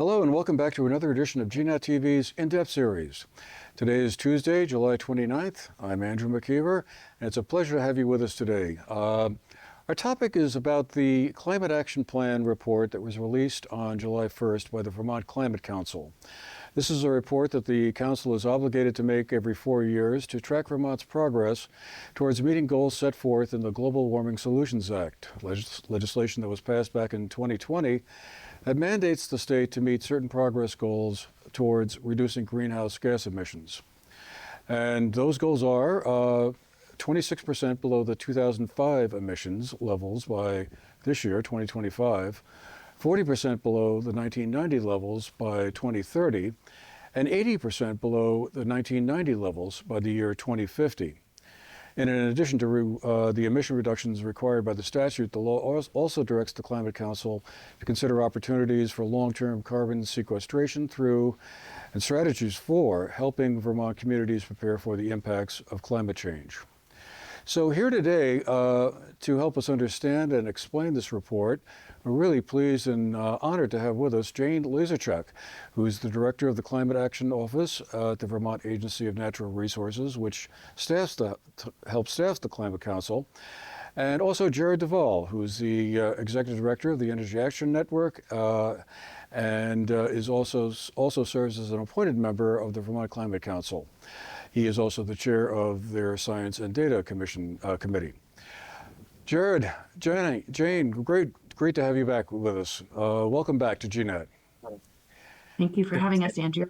Hello and welcome back to another edition of GNAT-TV's In-Depth series. Today is Tuesday, July 29th. I'm Andrew McKeever, and it's a pleasure to have you with us today. Our topic is about the Climate Action Plan report that was released on July 1st by the Vermont Climate Council. This is a report that the Council is obligated to make every 4 years to track Vermont's progress towards meeting goals set forth in the Global Warming Solutions Act, legislation that was passed back in 2020 that mandates the state to meet certain progress goals towards reducing greenhouse gas emissions. And those goals are 26% below the 2005 emissions levels by this year, 2025, 40% below the 1990 levels by 2030, and 80% below the 1990 levels by the year 2050. And in addition to the emission reductions required by the statute, the law also directs the Climate Council to consider opportunities for long-term carbon sequestration through and strategies for helping Vermont communities prepare for the impacts of climate change. So here today to help us understand and explain this report, we're really pleased and honored to have with us Jane Lazorchak, who's the director of the Climate Action Office at the Vermont Agency of Natural Resources, which helps staff the Climate Council, and also Jared Duval, who's the executive director of the Energy Action Network, and is also serves as an appointed member of the Vermont Climate Council. He is also the chair of their Science and Data Committee. Jared, Jane, great to have you back with us. Welcome back to GNAT. Thank you for having us, Andrew.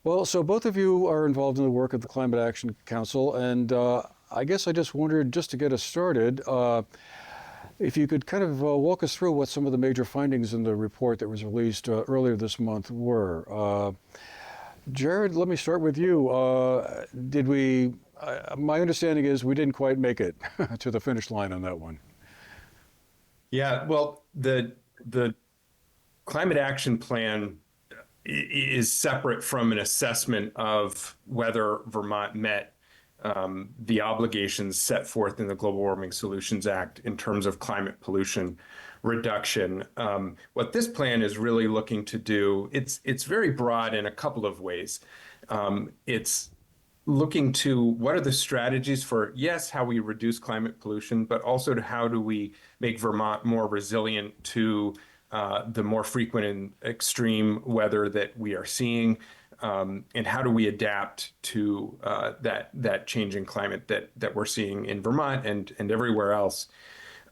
Well, so both of you are involved in the work of the Climate Action Council, and I guess I just wondered, just to get us started, if you could kind of walk us through what some of the major findings in the report that was released earlier this month were. Jared, let me start with you. My understanding is we didn't quite make it to the finish line on that one. Yeah, well, the Climate Action Plan is separate from an assessment of whether Vermont met the obligations set forth in the Global Warming Solutions Act in terms of climate pollution reduction. What this plan is really looking to do, it's very broad in a couple of ways. It's looking to what are the strategies for, yes, how we reduce climate pollution, but also to how do we make Vermont more resilient to the more frequent and extreme weather that we are seeing, and how do we adapt to that changing climate that we're seeing in Vermont and everywhere else.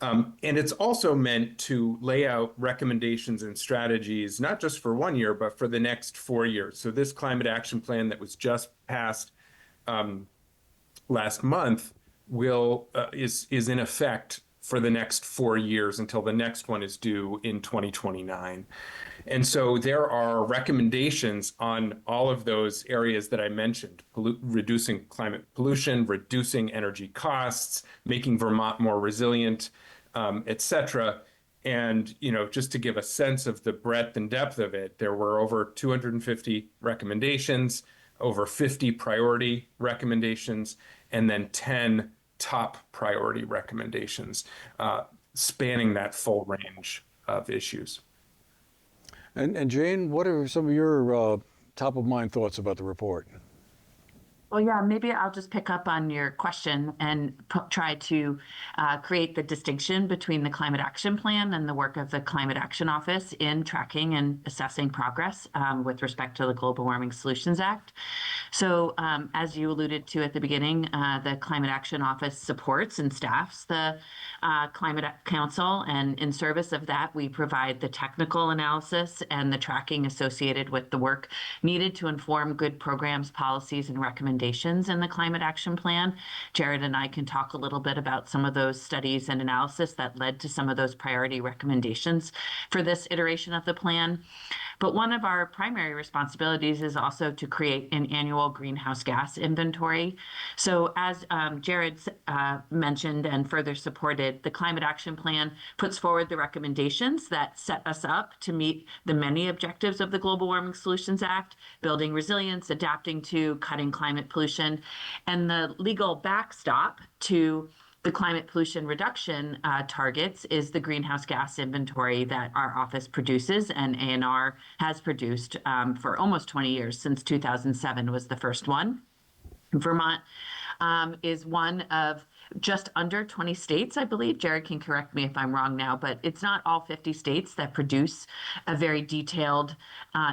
And it's also meant to lay out recommendations and strategies, not just for 1 year, but for the next 4 years. So this Climate Action Plan that was just passed last month is in effect for the next 4 years until the next one is due in 2029. And so there are recommendations on all of those areas that I mentioned: reducing climate pollution, reducing energy costs, making Vermont more resilient, et cetera. And, just to give a sense of the breadth and depth of it, there were over 250 recommendations, over 50 priority recommendations, and then 10 top priority recommendations, spanning that full range of issues. And Jane, what are some of your top of mind thoughts about the report? Well, yeah, maybe I'll just pick up on your question and try to create the distinction between the Climate Action Plan and the work of the Climate Action Office in tracking and assessing progress with respect to the Global Warming Solutions Act. So as you alluded to at the beginning, the Climate Action Office supports and staffs the Climate Council, and in service of that, we provide the technical analysis and the tracking associated with the work needed to inform good programs, policies, and recommendations in the Climate Action Plan. Jared and I can talk a little bit about some of those studies and analysis that led to some of those priority recommendations for this iteration of the plan. But one of our primary responsibilities is also to create an annual greenhouse gas inventory. So as Jared mentioned and further supported, the Climate Action Plan puts forward the recommendations that set us up to meet the many objectives of the Global Warming Solutions Act: building resilience, adapting to, cutting climate pollution, and the legal backstop to the climate pollution reduction targets is the greenhouse gas inventory that our office produces and ANR has produced for almost 20 years. Since 2007 was the first one. Vermont is one of just under 20 states, I believe. Jared can correct me if I'm wrong now, but it's not all 50 states that produce a very detailed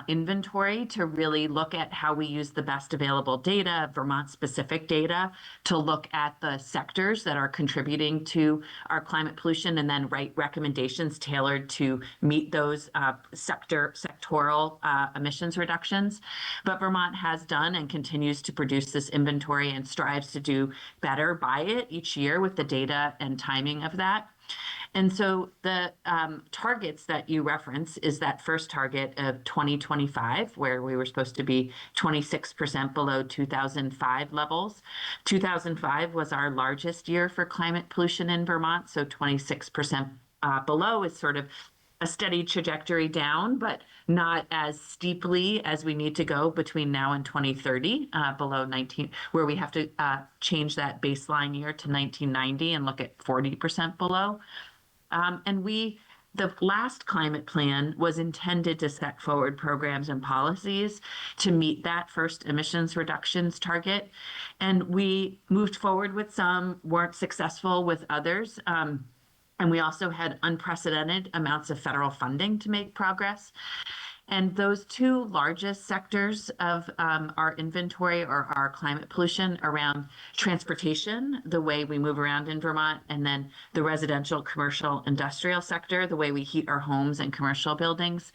inventory to really look at how we use the best available data, Vermont-specific data, to look at the sectors that are contributing to our climate pollution and then write recommendations tailored to meet those sectoral emissions reductions. But Vermont has done and continues to produce this inventory and strives to do better by it each year with the data and timing of that. And so the targets that you reference is that first target of 2025, where we were supposed to be 26% below 2005 levels. 2005 was our largest year for climate pollution in Vermont, so 26% below is sort of a steady trajectory down, but not as steeply as we need to go between now and 2030, below 19, where we have to change that baseline year to 1990 and look at 40% below. The last climate plan was intended to set forward programs and policies to meet that first emissions reductions target. And we moved forward with some, weren't successful with others. And we also had unprecedented amounts of federal funding to make progress. And those two largest sectors of our inventory or our climate pollution around transportation, the way we move around in Vermont, and then the residential, commercial, industrial sector, the way we heat our homes and commercial buildings.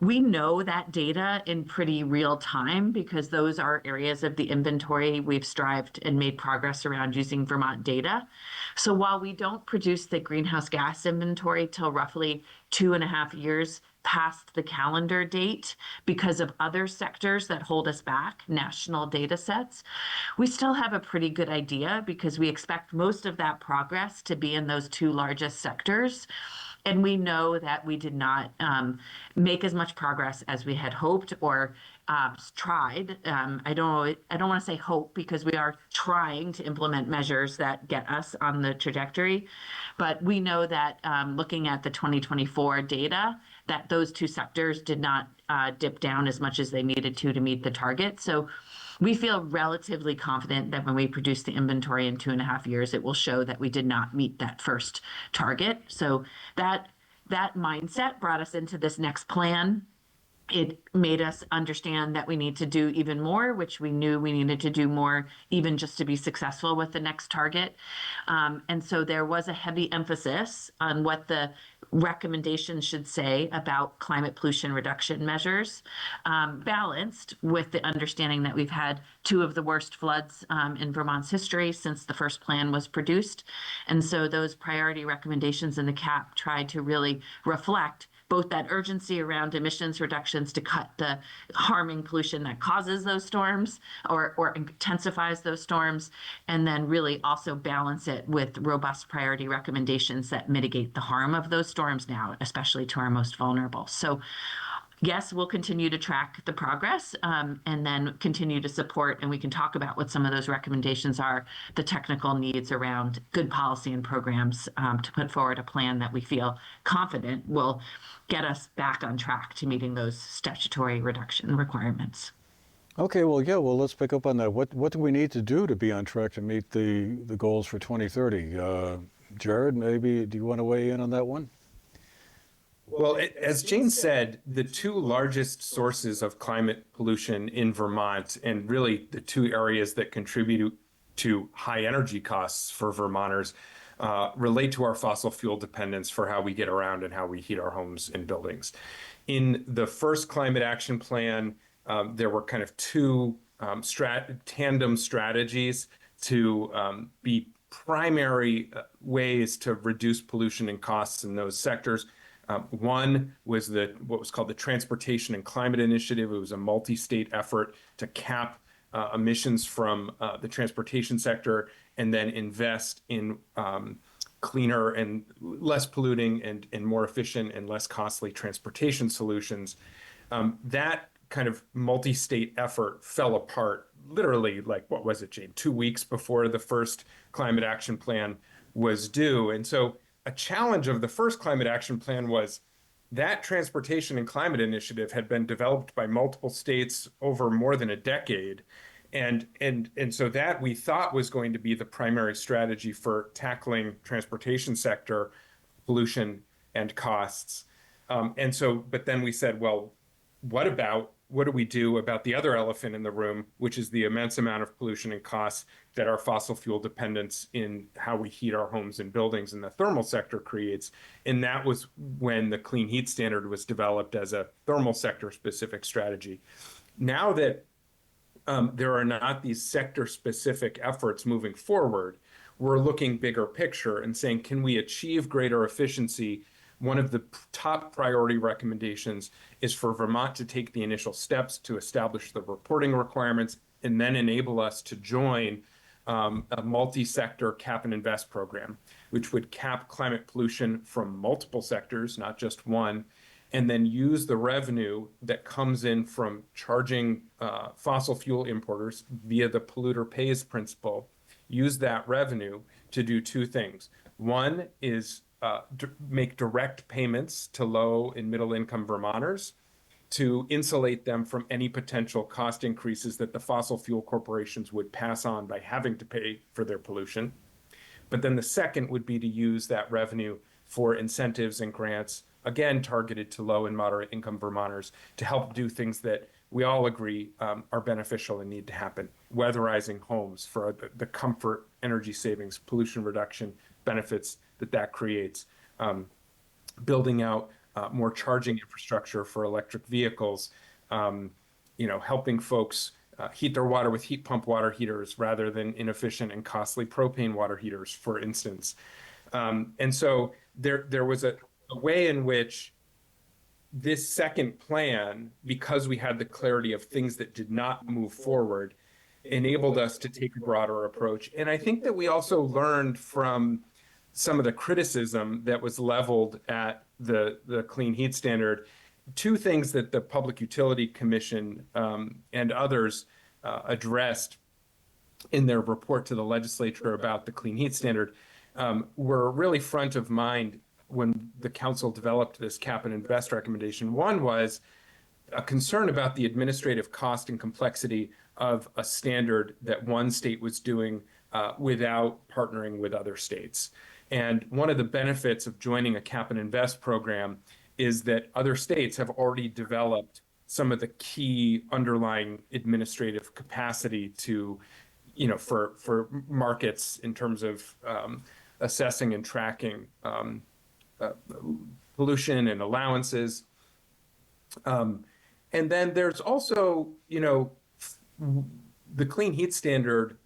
We know that data in pretty real time because those are areas of the inventory we've strived and made progress around using Vermont data. So while we don't produce the greenhouse gas inventory till roughly 2.5 years past the calendar date because of other sectors that hold us back, national data sets, we still have a pretty good idea because we expect most of that progress to be in those two largest sectors. And we know that we did not make as much progress as we had hoped or tried. I don't want to say hope because we are trying to implement measures that get us on the trajectory. But we know that looking at the 2024 data, that those two sectors did not dip down as much as they needed to meet the target. So we feel relatively confident that when we produce the inventory in 2.5 years, it will show that we did not meet that first target. So that mindset brought us into this next plan. It made us understand that we need to do even more, which we knew we needed to do more, even just to be successful with the next target. And so there was a heavy emphasis on what the recommendations should say about climate pollution reduction measures, balanced with the understanding that we've had two of the worst floods in Vermont's history since the first plan was produced. And so those priority recommendations in the CAP tried to really reflect both that urgency around emissions reductions to cut the harming pollution that causes those storms or intensifies those storms, and then really also balance it with robust priority recommendations that mitigate the harm of those storms now, especially to our most vulnerable. So yes, we'll continue to track the progress and then continue to support, and we can talk about what some of those recommendations are, the technical needs around good policy and programs to put forward a plan that we feel confident will get us back on track to meeting those statutory reduction requirements. Okay, well, yeah, well, let's pick up on that. What do we need to do to be on track to meet the goals for 2030? Jared, maybe, do you want to weigh in on that one? Well, as Jane said, the two largest sources of climate pollution in Vermont, and really the two areas that contribute to high energy costs for Vermonters, relate to our fossil fuel dependence for how we get around and how we heat our homes and buildings. In the first climate action plan, there were kind of two tandem strategies to be primary ways to reduce pollution and costs in those sectors. One was what was called the Transportation and Climate Initiative. It was a multi-state effort to cap emissions from the transportation sector and then invest in cleaner and less polluting and more efficient and less costly transportation solutions. That kind of multi-state effort fell apart literally like, what was it, Jane, 2 weeks before the first climate action plan was due. And so a challenge of the first climate action plan was that transportation and climate initiative had been developed by multiple states over more than a decade. And so that we thought was going to be the primary strategy for tackling transportation sector pollution and costs. But then we said, well, what do we do about the other elephant in the room, which is the immense amount of pollution and costs that our fossil fuel dependence in how we heat our homes and buildings in the thermal sector creates? And that was when the Clean Heat Standard was developed as a thermal sector specific strategy. Now that there are not these sector specific efforts moving forward, we're looking bigger picture and saying, can we achieve greater efficiency? One of the top priority recommendations is for Vermont to take the initial steps to establish the reporting requirements and then enable us to join a multi-sector cap and invest program, which would cap climate pollution from multiple sectors, not just one, and then use the revenue that comes in from charging fossil fuel importers via the polluter pays principle, use that revenue to do two things. One is make direct payments to low and middle income Vermonters to insulate them from any potential cost increases that the fossil fuel corporations would pass on by having to pay for their pollution. But then the second would be to use that revenue for incentives and grants, again, targeted to low and moderate income Vermonters to help do things that we all agree are beneficial and need to happen. Weatherizing homes for the comfort, energy savings, pollution reduction benefits that creates. Building out more charging infrastructure for electric vehicles, helping folks heat their water with heat pump water heaters rather than inefficient and costly propane water heaters, for instance. And so there was a way in which this second plan, because we had the clarity of things that did not move forward, enabled us to take a broader approach. And I think that we also learned from some of the criticism that was leveled at the Clean Heat Standard, two things that the Public Utility Commission and others addressed in their report to the legislature about the Clean Heat Standard were really front of mind when the council developed this cap and invest recommendation. One was a concern about the administrative cost and complexity of a standard that one state was doing without partnering with other states. And one of the benefits of joining a cap and invest program is that other states have already developed some of the key underlying administrative capacity to, for markets in terms of assessing and tracking pollution and allowances. And then there's also, the Clean Heat Standard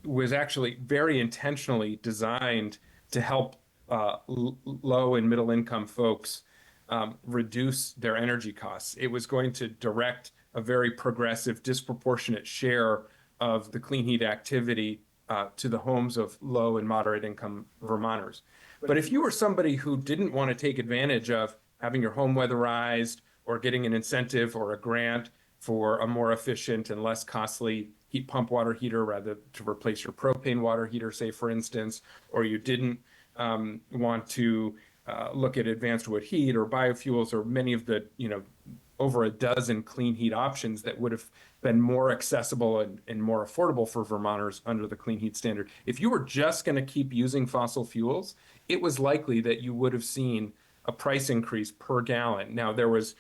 was actually very intentionally designed to help low and middle income folks reduce their energy costs. It was going to direct a very progressive, disproportionate share of the clean heat activity to the homes of low and moderate income Vermonters. But if you were somebody who didn't want to take advantage of having your home weatherized or getting an incentive or a grant for a more efficient and less costly heat pump water heater rather to replace your propane water heater, say, for instance, or you didn't want to look at advanced wood heat or biofuels or many of the, over a dozen clean heat options that would have been more accessible and more affordable for Vermonters under the Clean Heat Standard. If you were just going to keep using fossil fuels, it was likely that you would have seen a price increase per gallon. Now, there was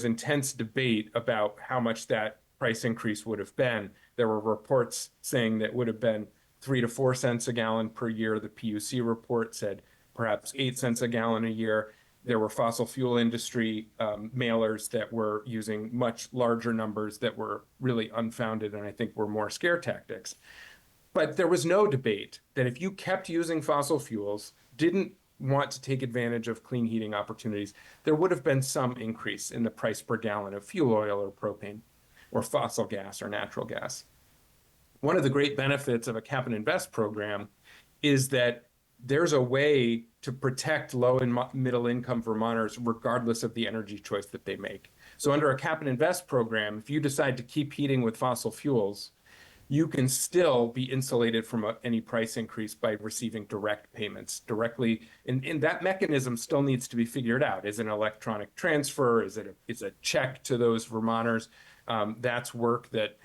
intense debate about how much that price increase would have been. There were reports saying that would have been 3 to 4 cents a gallon per year. The PUC report said perhaps 8 cents a gallon a year. There were fossil fuel industry mailers that were using much larger numbers that were really unfounded and I think were more scare tactics. But there was no debate that if you kept using fossil fuels, didn't want to take advantage of clean heating opportunities, there would have been some increase in the price per gallon of fuel oil or propane or fossil gas or natural gas. One of the great benefits of a cap and invest program is that there's a way to protect low and middle income Vermonters regardless of the energy choice that they make. So under a cap and invest program, if you decide to keep heating with fossil fuels, you can still be insulated from any price increase by receiving direct payments directly. And that mechanism still needs to be figured out. Is it an electronic transfer? Is it a check to those Vermonters? That's work that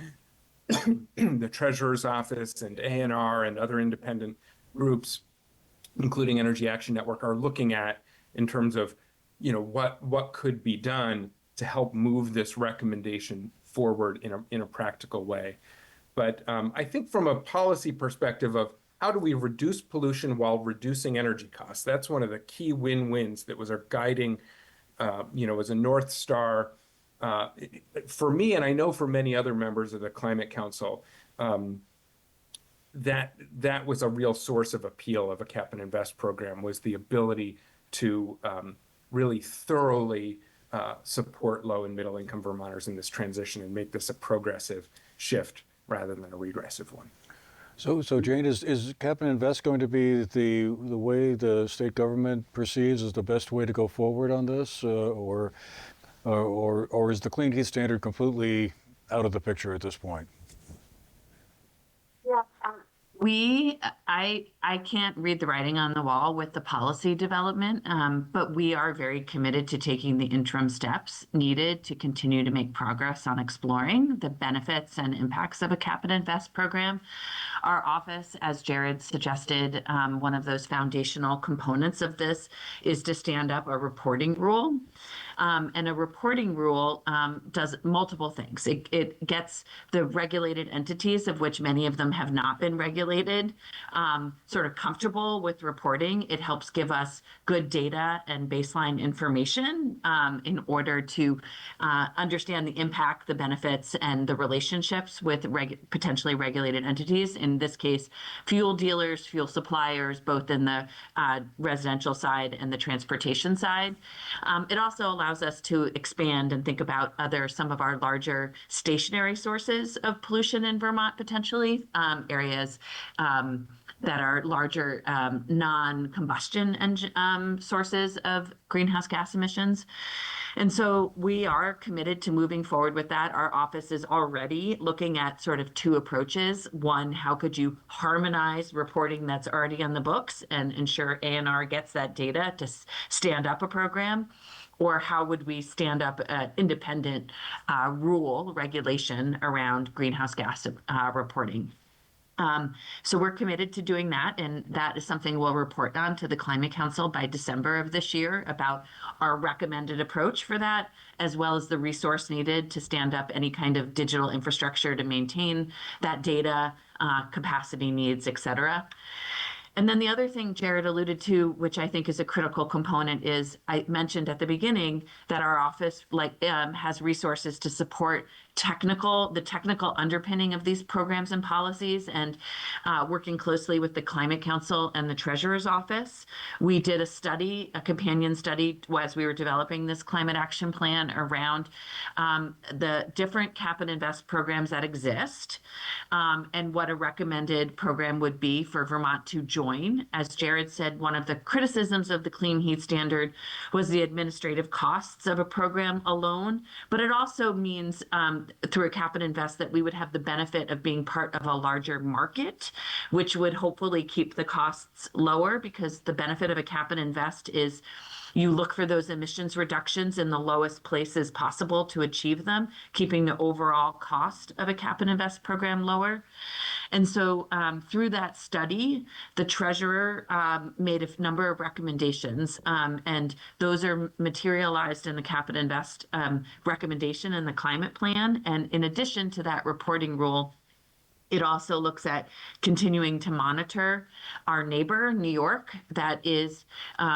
the Treasurer's Office and ANR and other independent groups, including Energy Action Network, are looking at in terms of, what could be done to help move this recommendation forward in a practical way. But I think from a policy perspective of how do we reduce pollution while reducing energy costs, that's one of the key win-wins that was our guiding, as a North Star for me, and I know for many other members of the Climate Council. That was a real source of appeal of a cap and invest program, was the ability to really thoroughly support low and middle income Vermonters in this transition and make this a progressive shift rather than a regressive one. So Jane, is cap and invest going to be the way the state government perceives as the best way to go forward on this, or is the clean heat standard completely out of the picture at this point? Yeah. I can't read the writing on the wall with the policy development, but we are very committed to taking the interim steps needed to continue to make progress on exploring the benefits and impacts of a cap and invest program. Our office, as Jared suggested, one of those foundational components of this is to stand up a reporting rule. And a reporting rule does multiple things. It gets the regulated entities, of which many of them have not been regulated, sort of comfortable with reporting. It helps give us good data and baseline information in order to understand the impact, the benefits, and the relationships with potentially regulated entities. In this case, fuel dealers, fuel suppliers, both in the residential side and the transportation side. It also allows us to expand and think about some of our larger stationary sources of pollution in Vermont, potentially areas that are larger non-combustion sources of greenhouse gas emissions. And so we are committed to moving forward with that. Our office is already looking at sort of two approaches. One, how could you harmonize reporting that's already on the books and ensure ANR gets that data to stand up a program? Or how would we stand up an independent regulation around greenhouse gas reporting? So we're committed to doing that, and that is something we'll report on to the Climate Council by December of this year about our recommended approach for that, as well as the resource needed to stand up any kind of digital infrastructure to maintain that data, capacity needs, et cetera. And then the other thing Jared alluded to, which I think is a critical component, is I mentioned at the beginning that our office has resources to support the technical underpinning of these programs and policies, and working closely with the Climate Council and the Treasurer's Office. We did a companion study as we were developing this climate action plan around the different cap and invest programs that exist, and what a recommended program would be for Vermont to join. As Jared said, one of the criticisms of the Clean Heat Standard was the administrative costs of a program alone, but it also means through a cap and invest that we would have the benefit of being part of a larger market, which would hopefully keep the costs lower, because the benefit of a cap and invest is you look for those emissions reductions in the lowest places possible to achieve them, keeping the overall cost of a cap and invest program lower. And so through that study, the Treasurer made a number of recommendations, and those are materialized in the cap and invest recommendation in the climate plan. And in addition to that reporting rule, it also looks at continuing to monitor our neighbor, New York, that is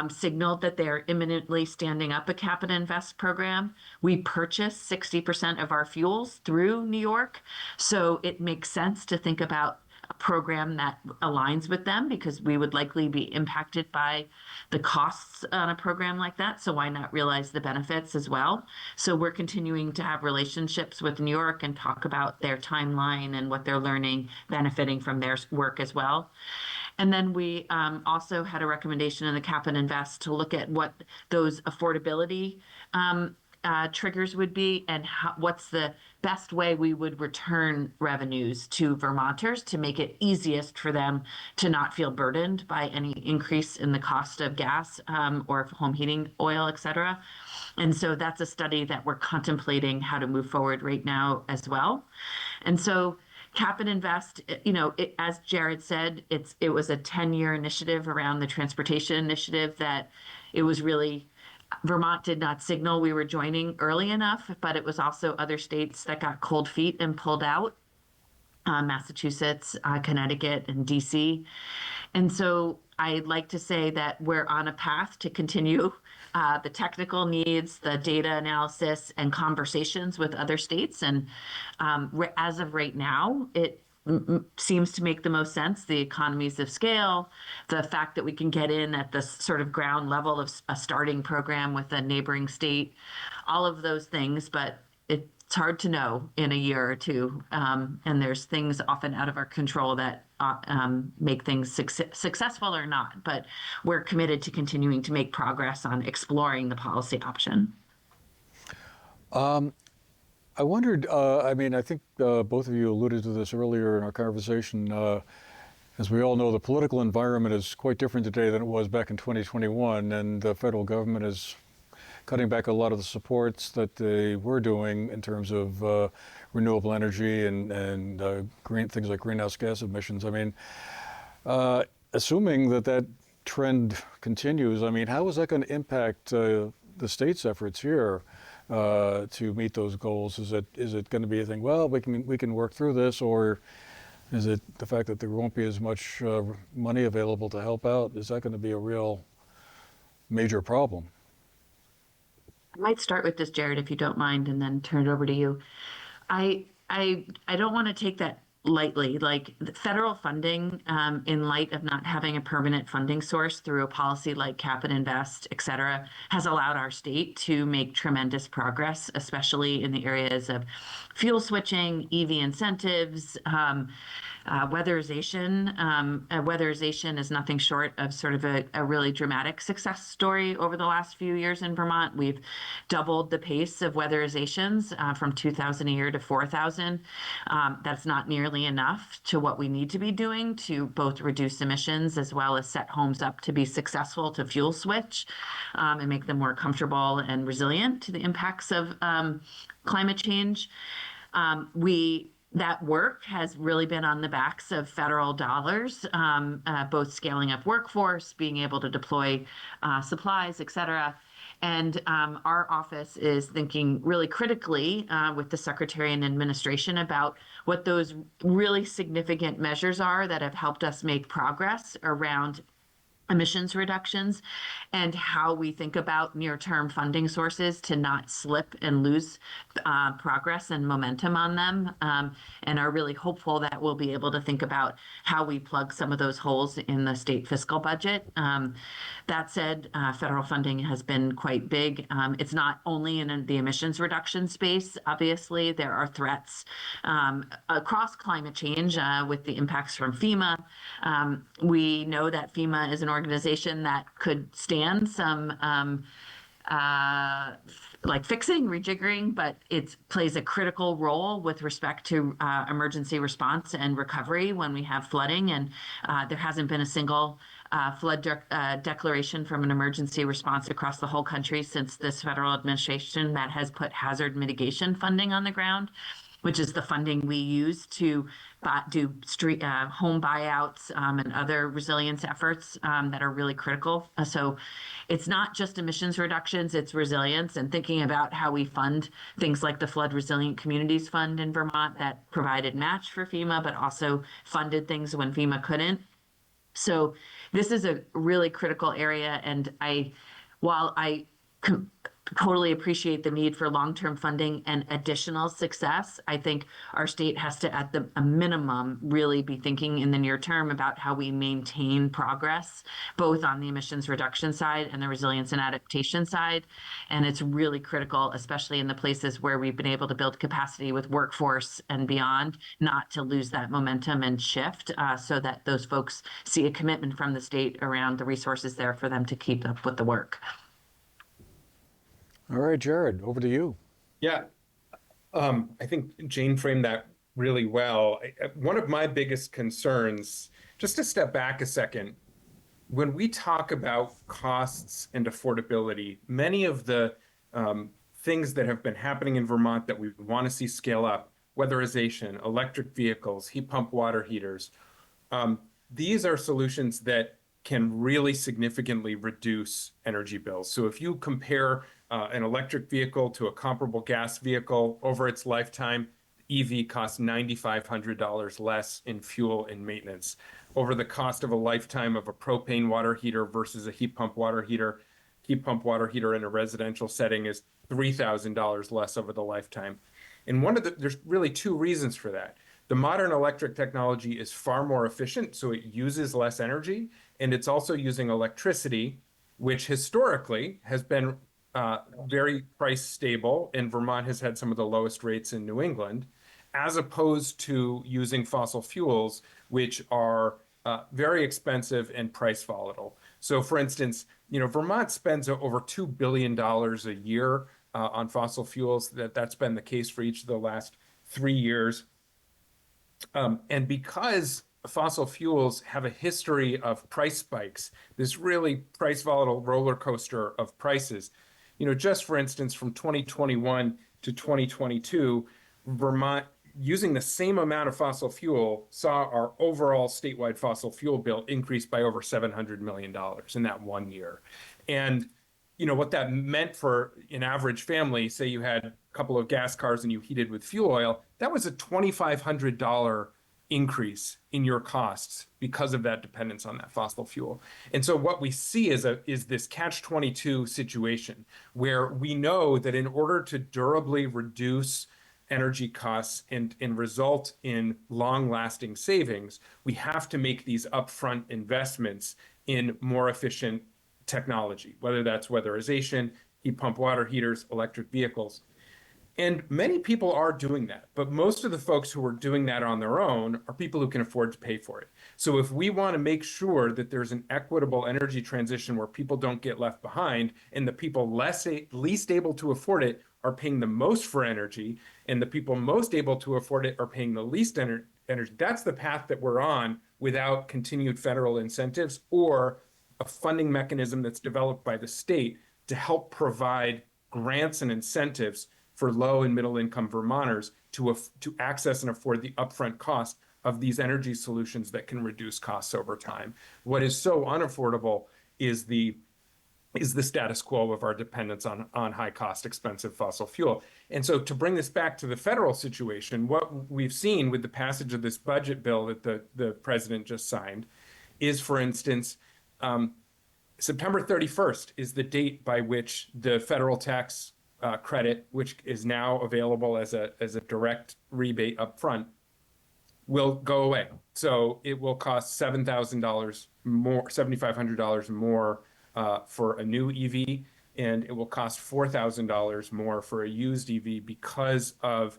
signaled that they're imminently standing up a cap and invest program. We purchase 60% of our fuels through New York, so it makes sense to think about a program that aligns with them, because we would likely be impacted by the costs on a program like that. So why not realize the benefits as well? So we're continuing to have relationships with New York and talk about their timeline and what they're learning, benefiting from their work as well. And then we also had a recommendation in the cap and invest to look at what those affordability triggers would be, and what's the best way we would return revenues to Vermonters to make it easiest for them to not feel burdened by any increase in the cost of gas or home heating oil, et cetera. And so that's a study that we're contemplating how to move forward right now as well. And so Cap and Invest, as Jared said, it was a 10-year initiative around the transportation initiative that it was really, Vermont did not signal we were joining early enough, but it was also other states that got cold feet and pulled out, Massachusetts, Connecticut, and DC. And so I'd like to say that we're on a path to continue the technical needs, the data analysis, and conversations with other states. And as of right now, it seems to make the most sense. The economies of scale, the fact that we can get in at the sort of ground level of a starting program with a neighboring state, all of those things. But it's hard to know in a year or two. And there's things often out of our control that make things successful or not. But we're committed to continuing to make progress on exploring the policy option. I wondered, I think both of you alluded to this earlier in our conversation. As we all know, the political environment is quite different today than it was back in 2021, and the federal government is cutting back a lot of the supports that they were doing in terms of renewable energy and green things like greenhouse gas emissions. I mean, assuming that trend continues, how is that going to impact the state's efforts here to meet those goals? Is it going to be a thing? Well, we can work through this, or is it the fact that there won't be as much money available to help out? Is that going to be a real major problem? I might start with this, Jared, if you don't mind, and then turn it over to you. I don't want to take that lightly. Like the federal funding, in light of not having a permanent funding source through a policy like Cap and Invest, et cetera, has allowed our state to make tremendous progress, especially in the areas of fuel switching, EV incentives, weatherization. Weatherization is nothing short of sort of a really dramatic success story over the last few years in Vermont. We've doubled the pace of weatherizations from 2,000 a year to 4,000. That's not nearly enough to what we need to be doing to both reduce emissions as well as set homes up to be successful to fuel switch and make them more comfortable and resilient to the impacts of climate change. That work has really been on the backs of federal dollars, both scaling up workforce, being able to deploy supplies, et cetera. And our office is thinking really critically with the Secretary and administration about what those really significant measures are that have helped us make progress around emissions reductions and how we think about near-term funding sources to not slip and lose progress and momentum on them, and are really hopeful that we'll be able to think about how we plug some of those holes in the state fiscal budget. That said, federal funding has been quite big. It's not only in the emissions reduction space. Obviously, there are threats across climate change with the impacts from FEMA. We know that FEMA is an organization that could stand some like fixing, rejiggering, but it plays a critical role with respect to emergency response and recovery when we have flooding. And there hasn't been a single flood declaration from an emergency response across the whole country since this federal administration that has put hazard mitigation funding on the ground, which is the funding we use to do street home buyouts and other resilience efforts that are really critical. So it's not just emissions reductions, it's resilience and thinking about how we fund things like the Flood Resilient Communities Fund in Vermont that provided match for FEMA, but also funded things when FEMA couldn't. So this is a really critical area. And while I totally appreciate the need for long-term funding and additional success, I think our state has to, at a minimum, really be thinking in the near term about how we maintain progress, both on the emissions reduction side and the resilience and adaptation side. And it's really critical, especially in the places where we've been able to build capacity with workforce and beyond, not to lose that momentum and shift so that those folks see a commitment from the state around the resources there for them to keep up with the work. All right, Jared, over to you. Yeah, I think Jane framed that really well. One of my biggest concerns, just to step back a second, when we talk about costs and affordability, many of the things that have been happening in Vermont that we want to see scale up, weatherization, electric vehicles, heat pump water heaters, these are solutions that can really significantly reduce energy bills. So if you compare an electric vehicle to a comparable gas vehicle over its lifetime, EV costs $9,500 less in fuel and maintenance. Over the cost of a lifetime of a propane water heater versus a heat pump water heater in a residential setting is $3,000 less over the lifetime. And there's really two reasons for that. The modern electric technology is far more efficient, so it uses less energy, and it's also using electricity, which historically has been very price stable, and Vermont has had some of the lowest rates in New England, as opposed to using fossil fuels, which are very expensive and price volatile. So, for instance, Vermont spends over $2 billion a year on fossil fuels. That's been the case for each of the last 3 years. And because fossil fuels have a history of price spikes, this really price volatile roller coaster of prices, just for instance, from 2021 to 2022, Vermont, using the same amount of fossil fuel, saw our overall statewide fossil fuel bill increase by over $700 million in that 1 year. And what that meant for an average family, say you had a couple of gas cars and you heated with fuel oil, that was a $2,500 increase in your costs because of that dependence on that fossil fuel. And so what we see is this catch-22 situation where we know that in order to durably reduce energy costs and result in long-lasting savings, we have to make these upfront investments in more efficient technology, whether that's weatherization, heat pump water heaters, electric vehicles. And many people are doing that, but most of the folks who are doing that on their own are people who can afford to pay for it. So if we want to make sure that there's an equitable energy transition where people don't get left behind and the people least able to afford it are paying the most for energy and the people most able to afford it are paying the least energy, that's the path that we're on without continued federal incentives or a funding mechanism that's developed by the state to help provide grants and incentives for low and middle income Vermonters to access and afford the upfront cost of these energy solutions that can reduce costs over time. What is so unaffordable is the status quo of our dependence on high cost, expensive fossil fuel. And so to bring this back to the federal situation, what we've seen with the passage of this budget bill that the president just signed is, for instance, September 31st is the date by which the federal tax credit, which is now available as a direct rebate up front, will go away. So it will cost $7,000 more, $7,500 more for a new EV, and it will cost $4,000 more for a used EV because of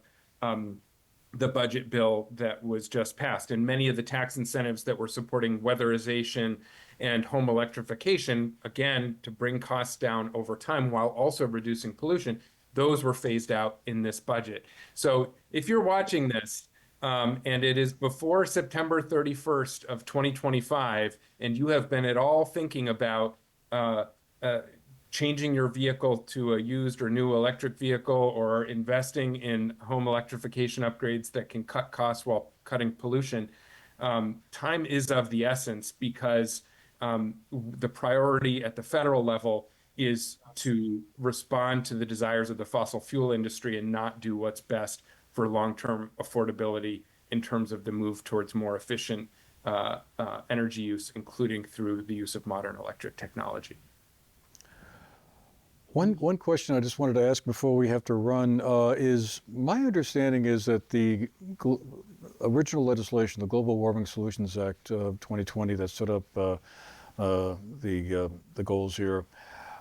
the budget bill that was just passed. And many of the tax incentives that were supporting weatherization and home electrification, again, to bring costs down over time while also reducing pollution, those were phased out in this budget. So if you're watching this and it is before September 31st of 2025, and you have been at all thinking about changing your vehicle to a used or new electric vehicle or investing in home electrification upgrades that can cut costs while cutting pollution, time is of the essence because the priority at the federal level is to respond to the desires of the fossil fuel industry and not do what's best for long-term affordability in terms of the move towards more efficient energy use, including through the use of modern electric technology. One question I just wanted to ask before we have to run is, my understanding is that the original legislation, the Global Warming Solutions Act of 2020 that set up the goals here,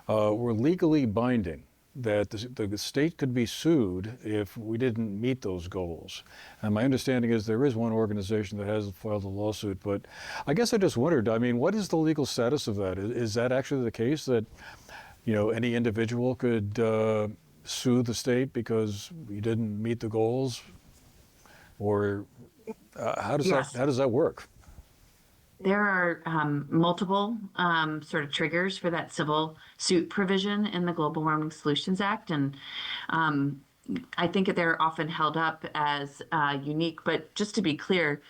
were legally binding, that the state could be sued if we didn't meet those goals. And my understanding is there is one organization that has filed a lawsuit, but I guess I just wondered, I mean, what is the legal status of that? Is that actually the case, that any individual could sue the state because we didn't meet the goals? Or how Yes. does that work? There are multiple sort of triggers for that civil suit provision in the Global Warming Solutions Act. And I think they're often held up as unique. But just to be clear,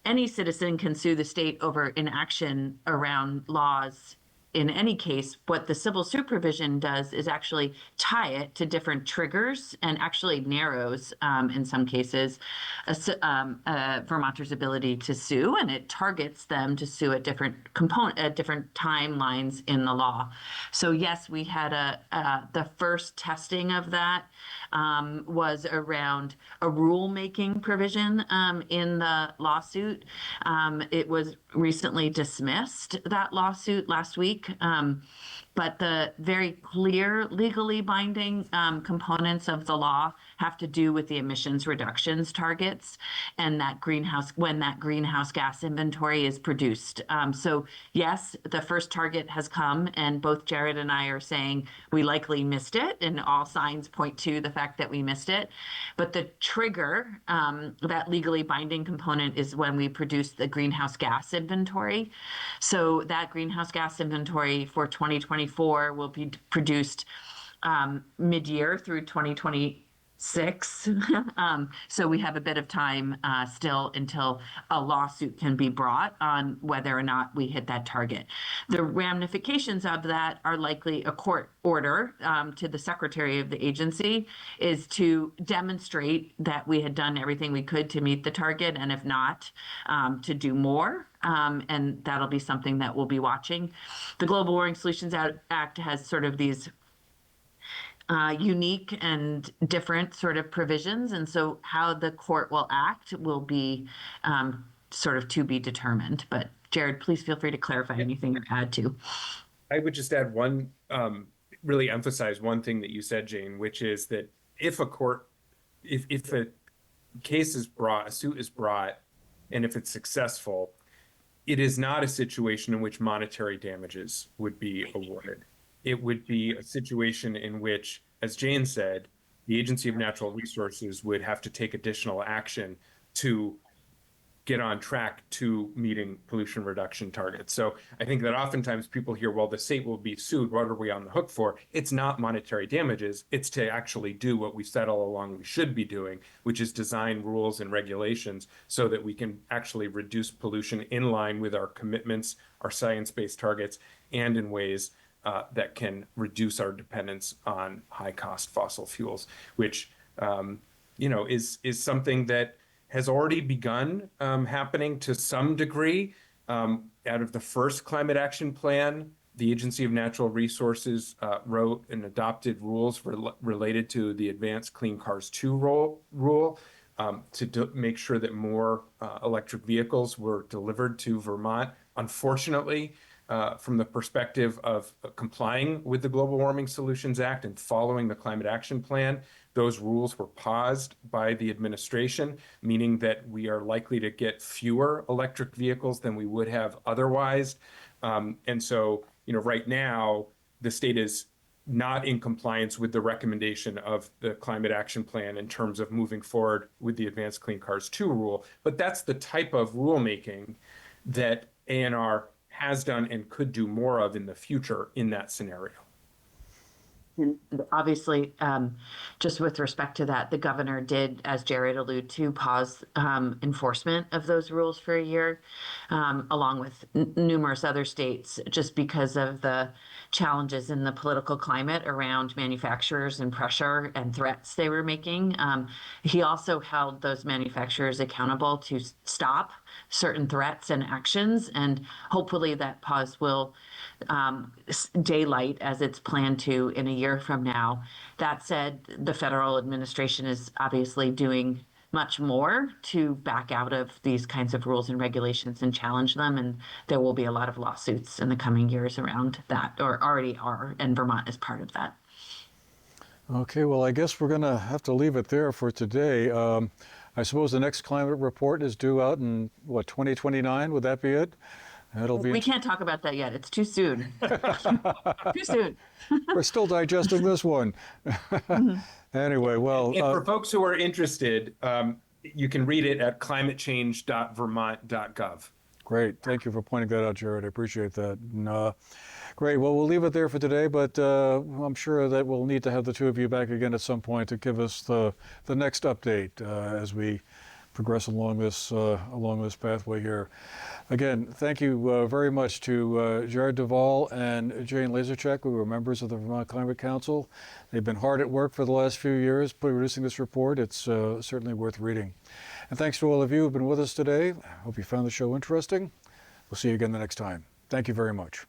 any citizen can sue the state over inaction around laws. In any case, what the civil suit provision does is actually tie it to different triggers and actually narrows, in some cases, Vermonters' ability to sue, and it targets them to sue at different timelines in the law. So yes, we had the first testing of that was around a rulemaking provision in the lawsuit. It was recently dismissed, that lawsuit, last week. But the very clear legally binding components of the law have to do with the emissions reductions targets and when that greenhouse gas inventory is produced. So yes, the first target has come, and both Jared and I are saying we likely missed it, and all signs point to the fact that we missed it. But the trigger, that legally binding component, is when we produce the greenhouse gas inventory. So that greenhouse gas inventory for 2024 will be produced mid-year through 2026. So we have a bit of time still until a lawsuit can be brought on whether or not we hit that target. The ramifications of that are likely a court order to the secretary of the agency is to demonstrate that we had done everything we could to meet the target, and if not, to do more. And that'll be something that we'll be watching. The Global Warming Solutions Act has sort of these unique and different sort of provisions. And so how the court will act will be sort of to be determined. But Jared, please feel free to clarify anything or add to. I would just add one, really emphasize one thing that you said, Jane, which is that if a case is brought, a suit is brought, and if it's successful, it is not a situation in which monetary damages would be awarded. It would be a situation in which, as Jane said, the Agency of Natural Resources would have to take additional action to get on track to meeting pollution reduction targets. So I think that oftentimes people hear, well, the state will be sued. What are we on the hook for? It's not monetary damages. It's to actually do what we said all along we should be doing, which is design rules and regulations so that we can actually reduce pollution in line with our commitments, our science-based targets, and in ways that can reduce our dependence on high-cost fossil fuels, which is something that has already begun happening to some degree. Out of the first climate action plan, the Agency of Natural Resources wrote and adopted rules related to the Advanced Clean Cars 2 rule to make sure that more electric vehicles were delivered to Vermont. Unfortunately, from the perspective of complying with the Global Warming Solutions Act and following the Climate Action Plan, those rules were paused by the administration, meaning that we are likely to get fewer electric vehicles than we would have otherwise. And so, right now, the state is not in compliance with the recommendation of the Climate Action Plan in terms of moving forward with the Advanced Clean Cars 2 rule. But that's the type of rulemaking that ANR has done and could do more of in the future in that scenario. And obviously, just with respect to that, the governor did, as Jared alluded to, pause enforcement of those rules for a year, along with numerous other states, just because of the challenges in the political climate around manufacturers and pressure and threats they were making. He also held those manufacturers accountable to stop certain threats and actions, and hopefully that pause will daylight as it's planned to in a year from now. That said, the federal administration is obviously doing much more to back out of these kinds of rules and regulations and challenge them, and there will be a lot of lawsuits in the coming years around that, or already are, and Vermont is part of that. Okay, well, I guess we're going to have to leave it there for today. I suppose the next climate report is due out in, 2029? Would that be it? That'll be. We can't talk about that yet. It's too soon. Too soon. We're still digesting this one. Anyway, well. And for folks who are interested, you can read it at climatechange.vermont.gov. Great. Thank you for pointing that out, Jared. I appreciate that. And, great. Well, we'll leave it there for today, but I'm sure that we'll need to have the two of you back again at some point to give us the next update as we progress along this pathway here. Again, thank you very much to Jared Duval and Jane Lazorchak, who are members of the Vermont Climate Council. They've been hard at work for the last few years producing this report. It's certainly worth reading. And thanks to all of you who've been with us today. I hope you found the show interesting. We'll see you again the next time. Thank you very much.